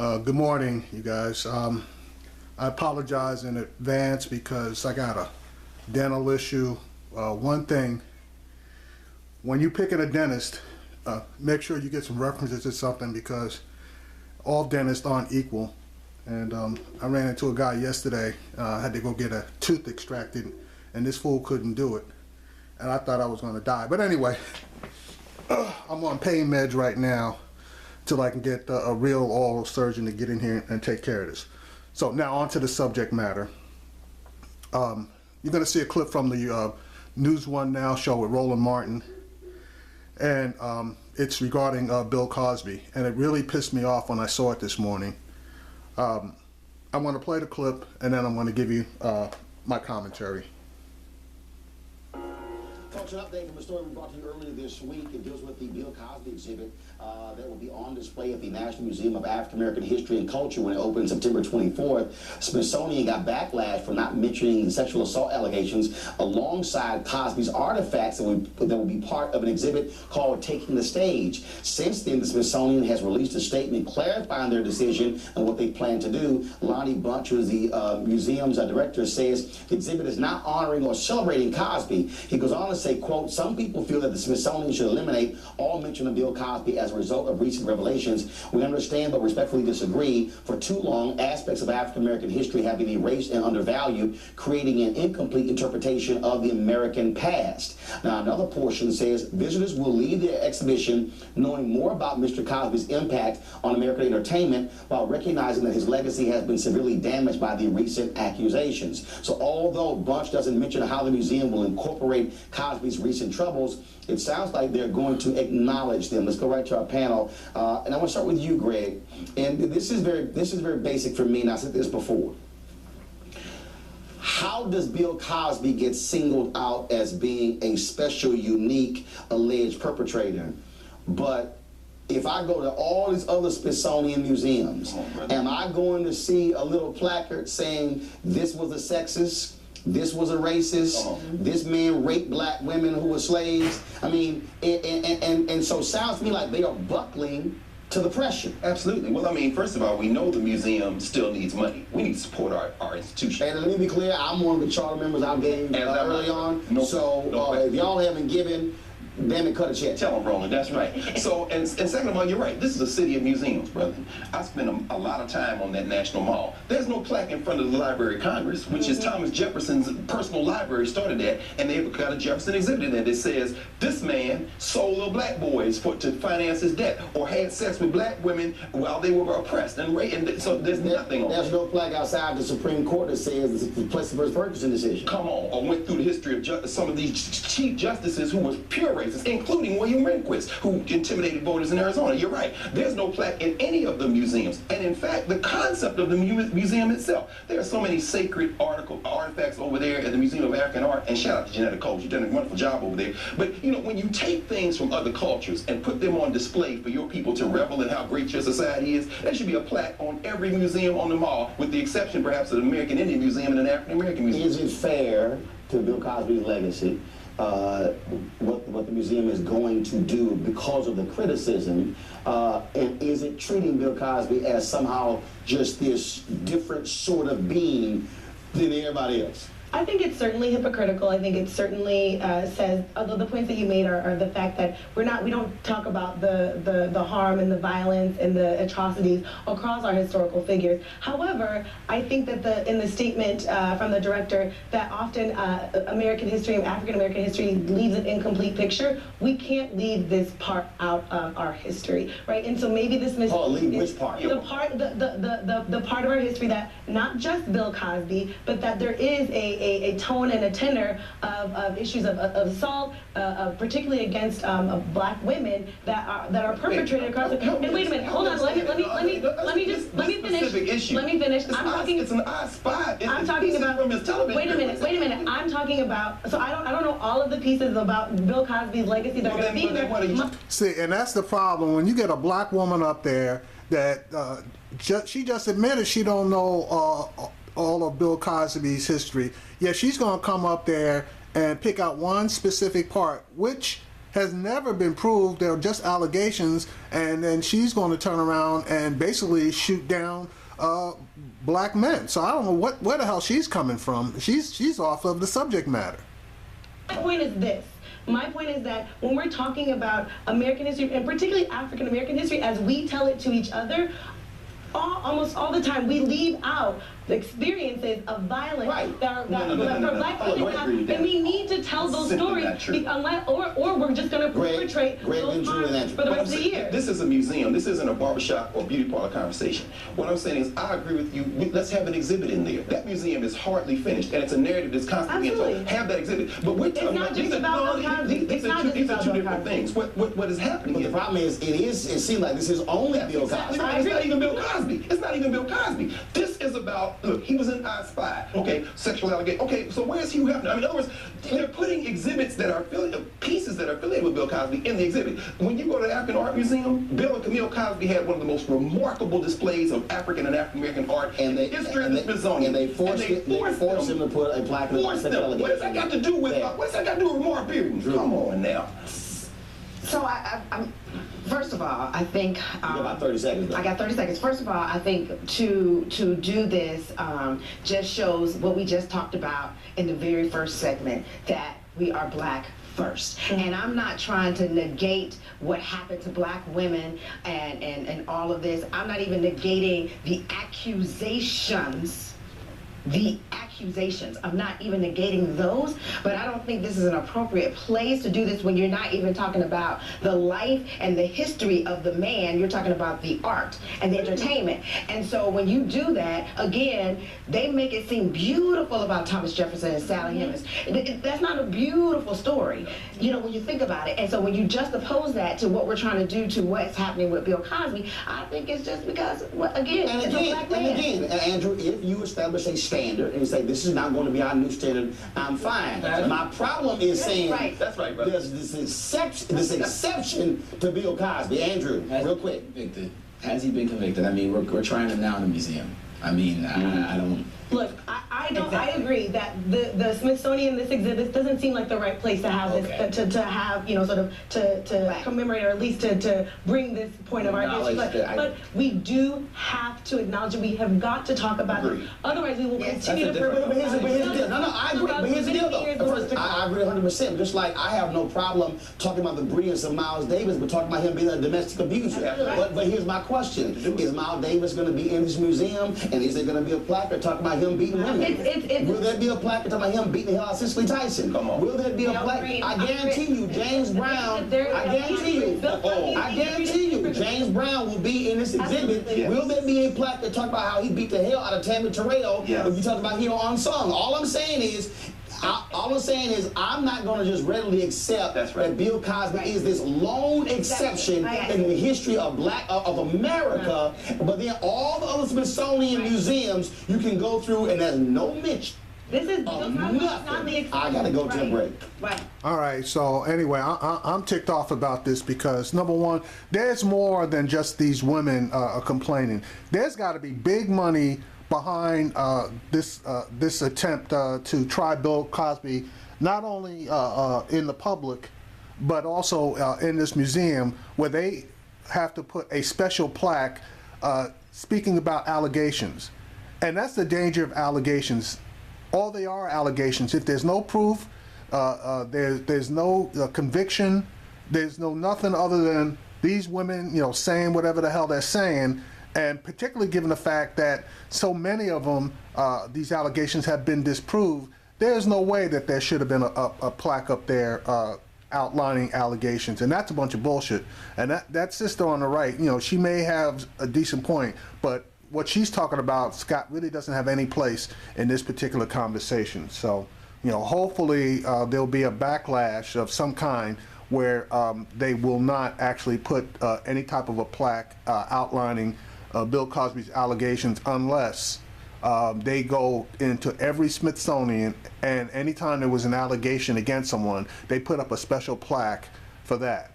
Good morning, you guys. I apologize in advance because I got a dental issue. One thing, when you picking a dentist, make sure you get some references to something because all dentists aren't equal. And I ran into a guy yesterday, had to go get a tooth extracted, and this fool couldn't do it. And I thought I was going to die. But anyway, I'm on pain meds right now till I can get a real oral surgeon to get in here and take care of this. So now on to the subject matter. You're going to see a clip from the News One Now show with Roland Martin, and it's regarding Bill Cosby, and it really pissed me off when I saw it this morning. I'm going to play the clip, and then I'm going to give you my commentary. Folks, an update from a story we brought to you earlier this week. It deals with the Bill Cosby exhibit that will be on display at the National Museum of African American History and Culture when it opens September 24th. Smithsonian got backlash for not mentioning the sexual assault allegations alongside Cosby's artifacts that will be part of an exhibit called Taking the Stage. Since then, the Smithsonian has released a statement clarifying their decision and what they plan to do. Lonnie Bunch, who is the museum's director, says the exhibit is not honoring or celebrating Cosby. He goes on to say, quote, "Some people feel that the Smithsonian should eliminate all mention of Bill Cosby as a result of recent revelations. We understand but respectfully disagree. For too long, aspects of African American history have been erased and undervalued, creating an incomplete interpretation of the American past." Now, another portion says visitors will leave the exhibition knowing more about Mr. Cosby's impact on American entertainment while recognizing that his legacy has been severely damaged by the recent accusations. So although Bunch doesn't mention how the museum will incorporate Cosby's recent troubles, it sounds like they're going to acknowledge them. Let's go right to our panel, and I want to start with you, Greg. And this is very basic for me, and I said this before. How does Bill Cosby get singled out as being a special, unique, alleged perpetrator, but if I go to all these other Smithsonian museums, am I going to see a little placard saying this was a sexist? This was a racist. This man raped black women who were slaves. I mean, and so it sounds to me like they are buckling to the pressure. Absolutely. Well, I mean, first of all, we know the museum still needs money. We need to support our institution. And let me be clear, I'm one of the charter members I gave early on. If y'all haven't given, damn it, cut a check. Tell them, Roland, that's right. So, and second of all, you're right. This is a city of museums, brother. I spent a lot of time on that National Mall. There's no plaque in front of the Library of Congress, which is Thomas Jefferson's personal library, started at, and they've got a Jefferson exhibit in there that says, this man sold little black boys to finance his debt, or had sex with black women while they were oppressed and raped, and so there's nothing on There's that. no plaque outside the Supreme Court that says it's the Plessy versus Ferguson decision. Come on, or went through the history of some of these chief justices who were pure racists, including William Reinquist, who intimidated voters in Arizona. You're right. There's no plaque in any of the museums. And in fact, the concept of the museum itself, there are so many sacred artifacts over there at the Museum of African Art, and shout out to Janetta Cole, you've done a wonderful job over there. But you know, when you take things from other cultures and put them on display for your people to revel in how great your society is, there should be a plaque on every museum on the mall, with the exception perhaps of the American Indian Museum and an African American Museum. Is it fair to Bill Cosby's legacy, what the museum is going to do because of the criticism, and is it treating Bill Cosby as somehow just this different sort of being than everybody else? I think it's certainly hypocritical. I think it certainly says, although the points that you made are the fact that we don't talk about the harm and the violence and the atrocities across our historical figures. However, I think that in the statement from the director that often American history and African American history leaves an incomplete picture. We can't leave this part out of our history, right? And so maybe this leave which part? The part of our history that not just Bill Cosby, but that there is a tone and a tenor of issues of assault, particularly against black women that are perpetrated across the country. And wait a minute, hold on, let me finish. Let me finish. It's an odd spot. I'm talking about. Wait a minute. I'm talking about. So I don't know all of the pieces about Bill Cosby's legacy that are going to be there. See, and that's the problem when you get a black woman up there that she just admitted she don't know all of Bill Cosby's history. Yeah, she's going to come up there and pick out one specific part, which has never been proved. They're just allegations, and then she's going to turn around and basically shoot down black men. So I don't know where the hell she's coming from. She's off of the subject matter. My point is this. My point is that when we're talking about American history, and particularly African American history, as we tell it to each other, almost all the time we leave out the experiences of violence that for black people have, and we need to tell those stories, unless, or we're just going to perpetrate those harms for the rest of the year. This is a museum. This isn't a barbershop or beauty parlor conversation. What I'm saying is, I agree with you. Let's have an exhibit in there. That museum is hardly finished, and it's a narrative that's constantly being told. Have that exhibit. But we're talking about these are two different things. What is happening here? The problem is, it seems like this is only Bill Cosby. It's not even Bill Cosby. It's not even Bill Cosby. This is about, look, he was in I Spy. Okay, sexual allegation. Okay, so where's Hugh Hefner? I mean, in other words, they're putting exhibits that are pieces that are affiliated with Bill Cosby in the exhibit. When you go to the African Art Museum, Bill and Camille Cosby had one of the most remarkable displays of African and African American art in the history of the Smithsonian. And they forced him to put a plaque in the sexual allegation. What does that got to do with Maura Bearden? Come on now. So I'm first of all, I think you got about 30 seconds. Though. I got 30 seconds. First of all, I think to do this just shows what we just talked about in the very first segment, that we are black first. And I'm not trying to negate what happened to black women and all of this. I'm not even negating the accusations. I'm not even negating those, but I don't think this is an appropriate place to do this when you're not even talking about the life and the history of the man. You're talking about the art and the entertainment. And so when you do that, again, they make it seem beautiful about Thomas Jefferson and Sally Hemings. That's not a beautiful story, you know, when you think about it. And so when you juxtapose that to what we're trying to do to what's happening with Bill Cosby, I think it's just because, again, it's a black man. And again, Andrew, if you establish a standard and you say this is not going to be our new standard, I'm fine. My problem is saying that's right, brother. There's this exception to Bill Cosby. Andrew, real quick. Has he been convicted? I mean, we're trying him now in the museum. I mean, I don't. Look, I agree that the Smithsonian, this exhibit doesn't seem like the right place to have this, to have, you know, sort of to commemorate, or at least to bring this point of our history. But we do have to acknowledge it. We have got to talk about it. Otherwise, we will continue to perpetuate. But here's the deal. No, I agree. But here's the deal, though. I agree 100%. Just like I have no problem talking about the brilliance of Miles Davis, but talking about him being a domestic abuser. But here's my question: is Miles Davis going to be in this museum, and is there going to be a placard talking about him beating women? Will there be a plaque talking about him beating the hell out of Cicely Tyson? Come on. Will there be a plaque? I guarantee you, James Brown. I guarantee you, James Brown will be in this exhibit. Will there be a plaque that talk about how he beat the hell out of Tammy Terrell? If you talk about Hero Unsung, all I'm saying is, I'm not going to just readily accept that Bill Cosby is this lone exception in the history of America. But then all the other Smithsonian museums you can go through, and there's no mention. This is nothing. I got to go to a break. All right. So anyway, I'm ticked off about this because, number one, there's more than just these women complaining. There's got to be big money behind this attempt to try Bill Cosby, not only in the public, but also in this museum, where they have to put a special plaque speaking about allegations. And that's the danger of allegations. All they are allegations. If there's no proof, there's no conviction, there's no nothing other than these women, you know, saying whatever the hell they're saying. And particularly given the fact that so many of them, these allegations have been disproved, there's no way that there should have been a plaque up there outlining allegations. And that's a bunch of bullshit. And that sister on the right, you know, she may have a decent point, but what she's talking about, Scott, really doesn't have any place in this particular conversation. So, you know, hopefully there'll be a backlash of some kind where they will not actually put any type of a plaque outlining Bill Cosby's allegations, unless they go into every Smithsonian, and anytime there was an allegation against someone, they put up a special plaque for that.